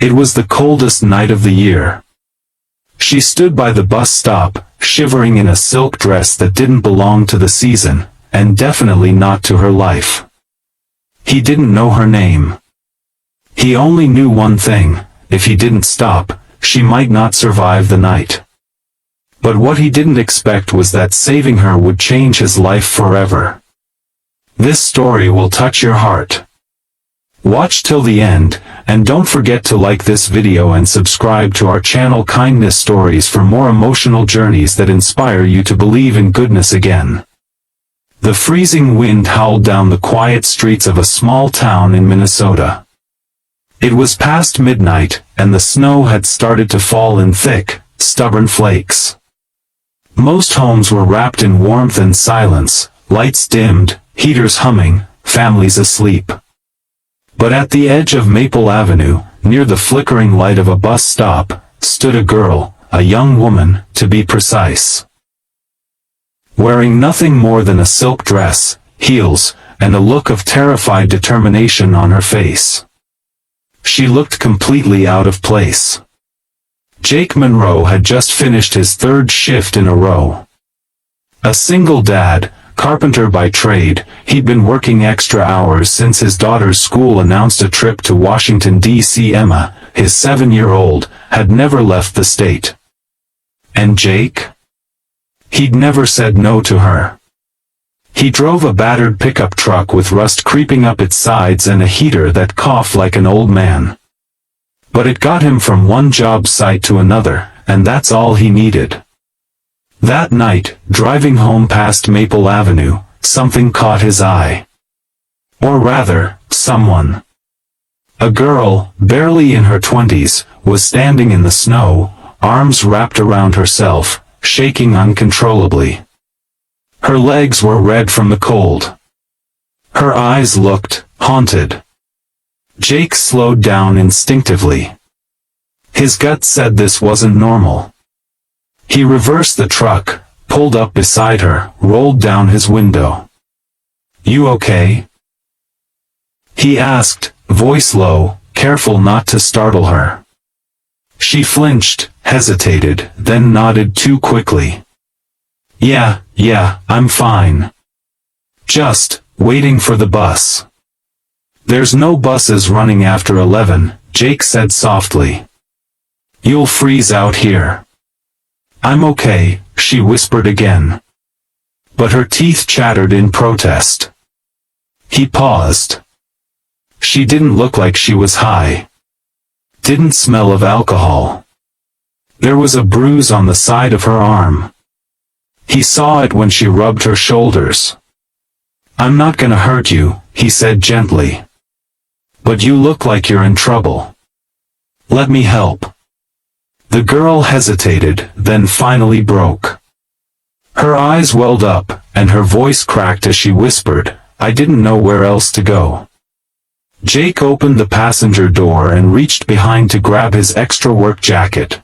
It was the coldest night of the year. She stood by the bus stop, shivering in a silk dress that didn't belong to the season, and definitely not to her life. He didn't know her name. He only knew one thing: if he didn't stop, she might not survive the night. But what he didn't expect was that saving her would change his life forever. This story will touch your heart. Watch till the end, and don't forget to like this video and subscribe to our channel Kindness Stories for more emotional journeys that inspire you to believe in goodness again. The freezing wind howled down the quiet streets of a small town in Minnesota. It was past midnight, and the snow had started to fall in thick, stubborn flakes. Most homes were wrapped in warmth and silence, lights dimmed, heaters humming, families asleep. But at the edge of Maple Avenue, near the flickering light of a bus stop, stood a girl, a young woman, to be precise. Wearing nothing more than a silk dress, heels, and a look of terrified determination on her face. She looked completely out of place. Jake Monroe had just finished his third shift in a row. A single dad, carpenter by trade, he'd been working extra hours since his daughter's school announced a trip to Washington, D.C. Emma, his 7-year-old, had never left the state. And Jake? He'd never said no to her. He drove a battered pickup truck with rust creeping up its sides and a heater that coughed like an old man. But it got him from one job site to another, and that's all he needed. That night, driving home past Maple Avenue, something caught his eye. Or rather, someone. A girl, barely in her 20s, was standing in the snow, arms wrapped around herself, shaking uncontrollably. Her legs were red from the cold. Her eyes looked haunted. Jake slowed down instinctively. His gut said this wasn't normal. He reversed the truck, pulled up beside her, rolled down his window. "You okay?" he asked, voice low, careful not to startle her. She flinched, hesitated, then nodded too quickly. Yeah, I'm fine. Just waiting for the bus." "There's no buses running after 11, Jake said softly. "You'll freeze out here." "I'm okay," she whispered again. But her teeth chattered in protest. He paused. She didn't look like she was high. Didn't smell of alcohol. There was a bruise on the side of her arm. He saw it when she rubbed her shoulders. "I'm not gonna hurt you," he said gently. "But you look like you're in trouble. Let me help." The girl hesitated, then finally broke. Her eyes welled up, and her voice cracked as she whispered, "I didn't know where else to go." Jake opened the passenger door and reached behind to grab his extra work jacket.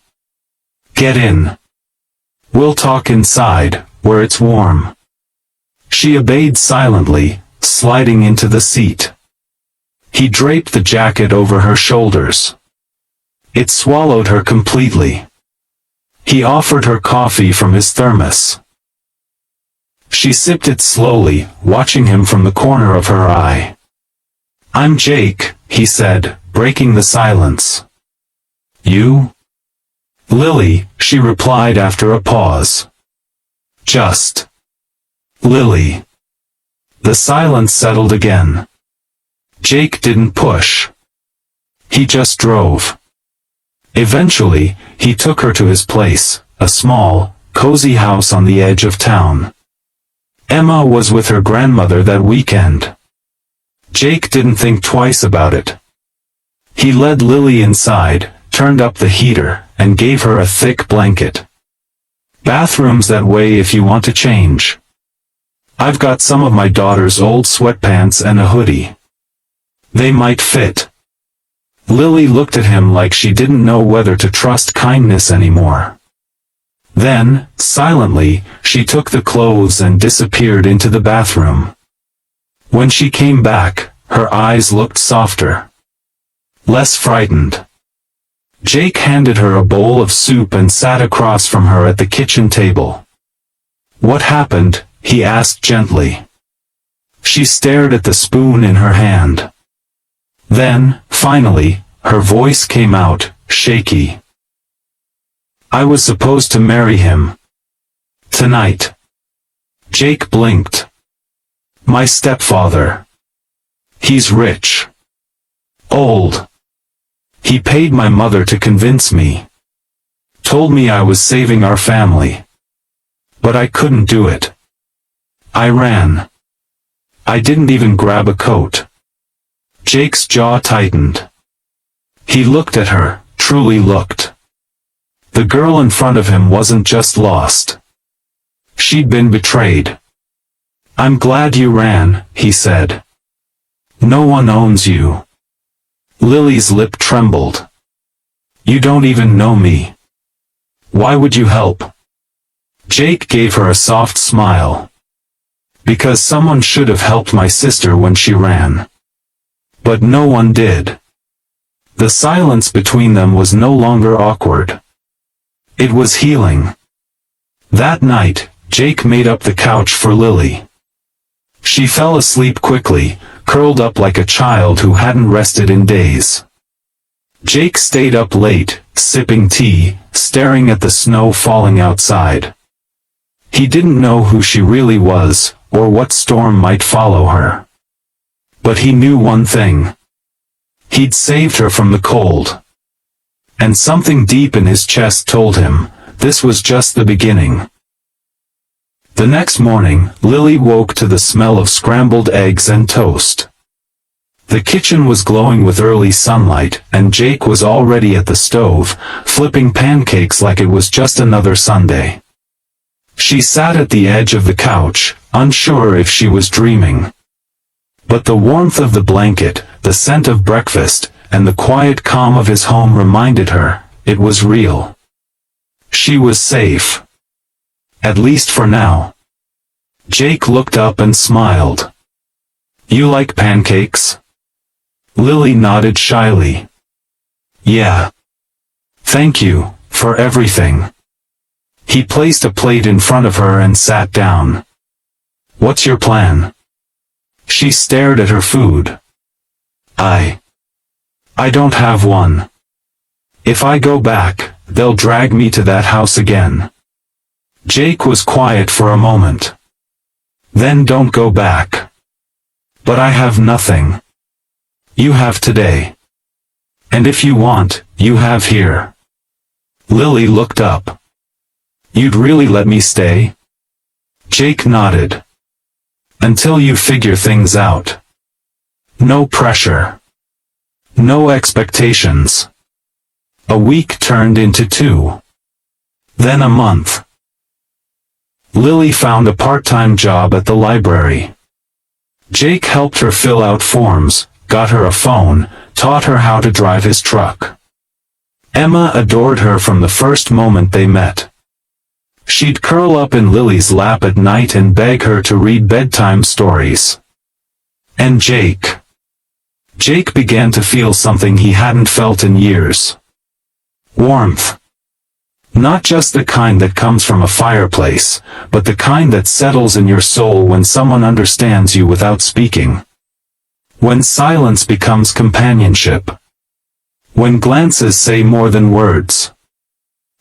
"Get in. We'll talk inside, where it's warm." She obeyed silently, sliding into the seat. He draped the jacket over her shoulders. It swallowed her completely. He offered her coffee from his thermos. She sipped it slowly, watching him from the corner of her eye. "I'm Jake," he said, breaking the silence. "You?" "Lily," she replied after a pause. "Just Lily." The silence settled again. Jake didn't push. He just drove. Eventually, he took her to his place, a small, cozy house on the edge of town. Emma was with her grandmother that weekend. Jake didn't think twice about it. He led Lily inside, turned up the heater, and gave her a thick blanket. "Bathroom's that way if you want to change. I've got some of my daughter's old sweatpants and a hoodie. They might fit." Lily looked at him like she didn't know whether to trust kindness anymore. Then, silently, she took the clothes and disappeared into the bathroom. When she came back, her eyes looked softer. Less frightened. Jake handed her a bowl of soup and sat across from her at the kitchen table. "What happened?" he asked gently. She stared at the spoon in her hand. Then, finally, her voice came out, shaky. "I was supposed to marry him. Tonight." Jake blinked. "My stepfather. He's rich. Old. He paid my mother to convince me. Told me I was saving our family. But I couldn't do it. I ran. I didn't even grab a coat." Jake's jaw tightened. He looked at her, truly looked. The girl in front of him wasn't just lost. She'd been betrayed. "I'm glad you ran," he said. "No one owns you." Lily's lip trembled. "You don't even know me. Why would you help?" Jake gave her a soft smile. "Because someone should have helped my sister when she ran. But no one did." The silence between them was no longer awkward. It was healing. That night, Jake made up the couch for Lily. She fell asleep quickly, curled up like a child who hadn't rested in days. Jake stayed up late, sipping tea, staring at the snow falling outside. He didn't know who she really was, or what storm might follow her. But he knew one thing. He'd saved her from the cold. And something deep in his chest told him, this was just the beginning. The next morning, Lily woke to the smell of scrambled eggs and toast. The kitchen was glowing with early sunlight, and Jake was already at the stove, flipping pancakes like it was just another Sunday. She sat at the edge of the couch, unsure if she was dreaming. But the warmth of the blanket, the scent of breakfast, and the quiet calm of his home reminded her, it was real. She was safe. At least for now. Jake looked up and smiled. "You like pancakes?" Lily nodded shyly. "Yeah. Thank you, for everything." He placed a plate in front of her and sat down. "What's your plan?" She stared at her food. I don't have one. If I go back, they'll drag me to that house again." Jake was quiet for a moment. "Then don't go back." "But I have nothing." "You have today. And if you want, you have here." Lily looked up. "You'd really let me stay?" Jake nodded. "Until you figure things out. No pressure. No expectations." A week turned into 2. Then a month. Lily found a part-time job at the library. Jake helped her fill out forms, got her a phone, taught her how to drive his truck. Emma adored her from the first moment they met. She'd curl up in Lily's lap at night and beg her to read bedtime stories. And Jake began to feel something he hadn't felt in years. Warmth. Not just the kind that comes from a fireplace, but the kind that settles in your soul when someone understands you without speaking. When silence becomes companionship. When glances say more than words.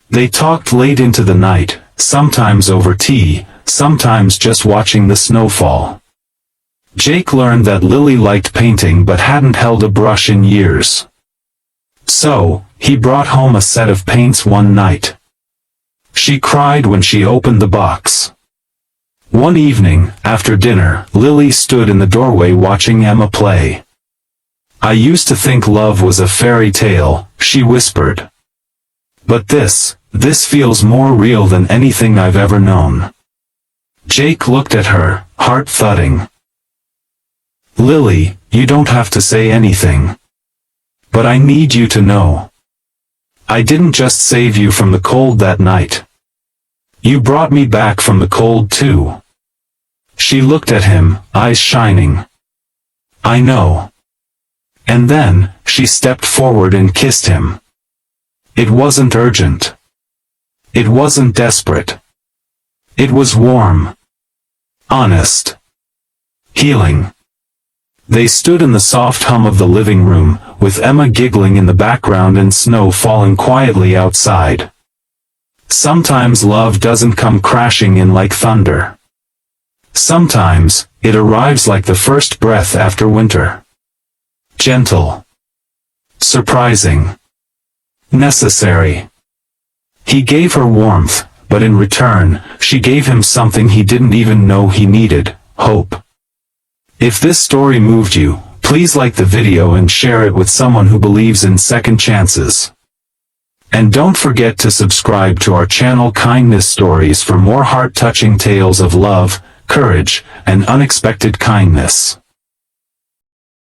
They talked late into the night, sometimes over tea, sometimes just watching the snowfall. Jake learned that Lily liked painting but hadn't held a brush in years. So, he brought home a set of paints one night. She cried when she opened the box. One evening, after dinner, Lily stood in the doorway watching Emma play. "I used to think love was a fairy tale," she whispered. "But this feels more real than anything I've ever known." Jake looked at her, heart thudding. "Lily, you don't have to say anything. But I need you to know. I didn't just save you from the cold that night. You brought me back from the cold too." She looked at him, eyes shining. "I know." And then, she stepped forward and kissed him. It wasn't urgent. It wasn't desperate. It was warm. Honest. Healing. They stood in the soft hum of the living room, with Emma giggling in the background and snow falling quietly outside. Sometimes love doesn't come crashing in like thunder. Sometimes, it arrives like the first breath after winter. Gentle. Surprising. Necessary. He gave her warmth, but in return, she gave him something he didn't even know he needed, hope. If this story moved you, please like the video and share it with someone who believes in second chances. And don't forget to subscribe to our channel Kindness Stories for more heart-touching tales of love, courage, and unexpected kindness.